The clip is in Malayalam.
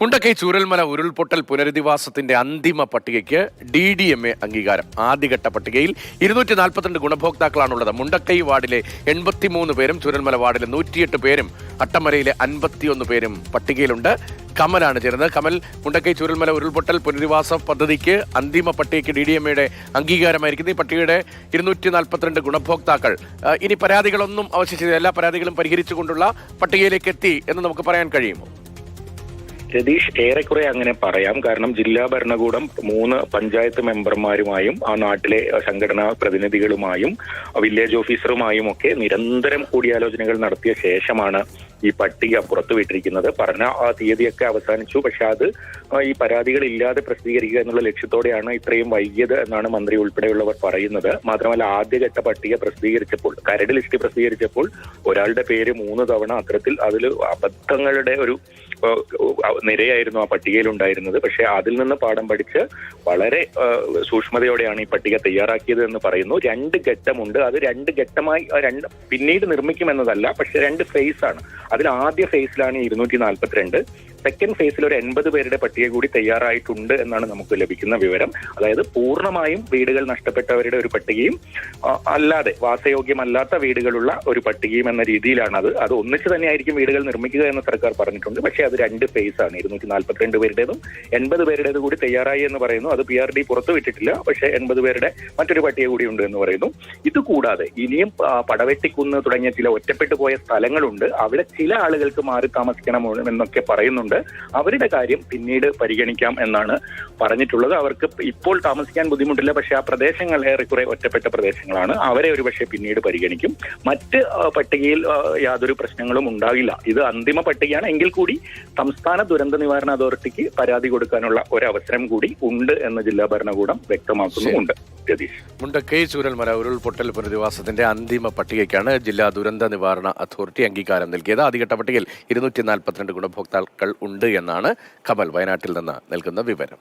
മുണ്ടക്കൈ ചൂരൽമല ഉരുൾപൊട്ടൽ പുനരധിവാസത്തിന്റെ അന്തിമ പട്ടികയ്ക്ക് DDMA അംഗീകാരം. ആദ്യഘട്ട പട്ടികയിൽ 242 ഗുണഭോക്താക്കളാണുള്ളത്. മുണ്ടക്കൈ വാർഡിലെ 83 പേരും ചൂരൽമല വാർഡിലെ 108 പേരും അട്ടമലയിലെ 51 പേരും പട്ടികയിലുണ്ട്. കമലാണ് ചേരുന്നത്. കമൽ, മുണ്ടക്കൈ ചൂരൽമല ഉരുൾപൊട്ടൽ പുനരധിവാസ പദ്ധതിക്ക് അന്തിമ പട്ടികയ്ക്ക് DDMAയുടെ അംഗീകാരമായിരിക്കുന്നു. ഈ പട്ടികയുടെ 242 ഗുണഭോക്താക്കൾ. ഇനി പരാതികളൊന്നും അവശേഷിച്ചില്ല. എല്ലാ പരാതികളും പരിഹരിച്ചുകൊണ്ടുള്ള പട്ടികയിലേക്ക് എത്തി എന്ന് നമുക്ക് പറയാൻ കഴിയുമോ? രതീഷ്, ഏറെക്കുറെ അങ്ങനെ പറയാം. കാരണം ജില്ലാ ഭരണകൂടം 3 പഞ്ചായത്ത് മെമ്പർമാരുമായും ആ നാട്ടിലെ സംഘടനാ പ്രതിനിധികളുമായും വില്ലേജ് ഓഫീസറുമായും ഒക്കെ നിരന്തരം കൂടിയാലോചനകൾ നടത്തിയ ശേഷമാണ് ഈ പട്ടിക പുറത്തുവിട്ടിരിക്കുന്നത്. പറഞ്ഞ ആ തീയതിയൊക്കെ അവസാനിച്ചു. പക്ഷെ അത് ഈ പരാതികൾ ഇല്ലാതെ പ്രസിദ്ധീകരിക്കുക എന്നുള്ള ലക്ഷ്യത്തോടെയാണ് ഇത്രയും വൈകിയത് എന്നാണ് മന്ത്രി ഉൾപ്പെടെയുള്ളവർ പറയുന്നത്. മാത്രമല്ല, ആദ്യഘട്ട പട്ടിക പ്രസിദ്ധീകരിച്ചപ്പോൾ, കരട് ലിസ്റ്റ് പ്രസിദ്ധീകരിച്ചപ്പോൾ ഒരാളുടെ പേര് 3 തവണ അത്തരത്തിൽ അതിൽ അബദ്ധങ്ങളുടെ ഒരു നിരയായിരുന്നു ആ പട്ടികയിൽ ഉണ്ടായിരുന്നത്. പക്ഷെ അതിൽ നിന്ന് പാഠം പഠിച്ച് വളരെ സൂക്ഷ്മതയോടെയാണ് ഈ പട്ടിക തയ്യാറാക്കിയത് എന്ന് പറയുന്നു. 2 ഘട്ടമുണ്ട്. അത് 2 ഘട്ടമായി പിന്നീട് നിർമ്മിക്കുമെന്നതല്ല, പക്ഷെ 2 ഫേസ് ആണ്. അതിൽ ആദ്യ ഫേസിലാണ് 242. സെക്കൻഡ് ഫേസിൽ ഒരു 80 പേരുടെ പട്ടിക കൂടി തയ്യാറായിട്ടുണ്ട് എന്നാണ് നമുക്ക് ലഭിക്കുന്ന വിവരം. അതായത് പൂർണ്ണമായും വീടുകൾ നഷ്ടപ്പെട്ടവരുടെ ഒരു പട്ടികയും അല്ലാതെ വാസയോഗ്യമല്ലാത്ത വീടുകളുള്ള ഒരു പട്ടികയും എന്ന രീതിയിലാണ് അത് ഒന്നിച്ച് തന്നെയായിരിക്കും വീടുകൾ നിർമ്മിക്കുക എന്ന് സർക്കാർ പറഞ്ഞിട്ടുണ്ട്. പക്ഷേ അത് 2 ഫേസ് ആണ്. 242 പേരുടേതും 80 പേരുടേത് കൂടി തയ്യാറായി എന്ന് പറയുന്നു. അത് PRD പുറത്തുവിട്ടിട്ടില്ല. പക്ഷേ 80 പേരുടെ മറ്റൊരു പട്ടിക കൂടി ഉണ്ട് എന്ന് പറയുന്നു. ഇതുകൂടാതെ ഇനിയും പടവെട്ടിക്കുന്ന് തുടങ്ങിയ ചില ഒറ്റപ്പെട്ടു പോയ സ്ഥലങ്ങളുണ്ട്. അവിടെ ചില ആളുകൾക്ക് മാറി താമസിക്കണം എന്നൊക്കെ പറയുന്നുണ്ട്. അവരുടെ കാര്യം പിന്നീട് പരിഗണിക്കാം എന്നാണ് പറഞ്ഞിട്ടുള്ളത്. അവർക്ക് ഇപ്പോൾ താമസിക്കാൻ ബുദ്ധിമുട്ടില്ല. പക്ഷെ ആ പ്രദേശങ്ങൾ ഏറെക്കുറെ ഒറ്റപ്പെട്ട പ്രദേശങ്ങളാണ്. അവരെ ഒരുപക്ഷെ പിന്നീട് പരിഗണിക്കും. മറ്റ് പട്ടികയിൽ യാതൊരു പ്രശ്നങ്ങളും ഉണ്ടാകില്ല. ഇത് അന്തിമ പട്ടികയാണ്. എങ്കിൽ കൂടി സംസ്ഥാന ദുരന്ത നിവാരണ അതോറിറ്റിക്ക് പരാതി കൊടുക്കാനുള്ള ഒരവസരം കൂടി ഉണ്ട് എന്ന് ജില്ലാ ഭരണകൂടം വ്യക്തമാക്കുന്നുമുണ്ട്. രതീഷ്, മുണ്ടക്കൈ ചൂരൽമല ഉരുൾപൊട്ടൽ പുനരധിവാസത്തിന്റെ അന്തിമ പട്ടികയ്ക്കാണ് ജില്ലാ ദുരന്ത നിവാരണ അതോറിറ്റി അംഗീകാരം നൽകിയത്. ആദ്യഘട്ട പട്ടികയിൽ 242 ഗുണഭോക്താക്കൾ ഉണ്ട് എന്നാണ് കമൽ വയനാട്ടിൽ നിന്ന് നൽകുന്ന വിവരം.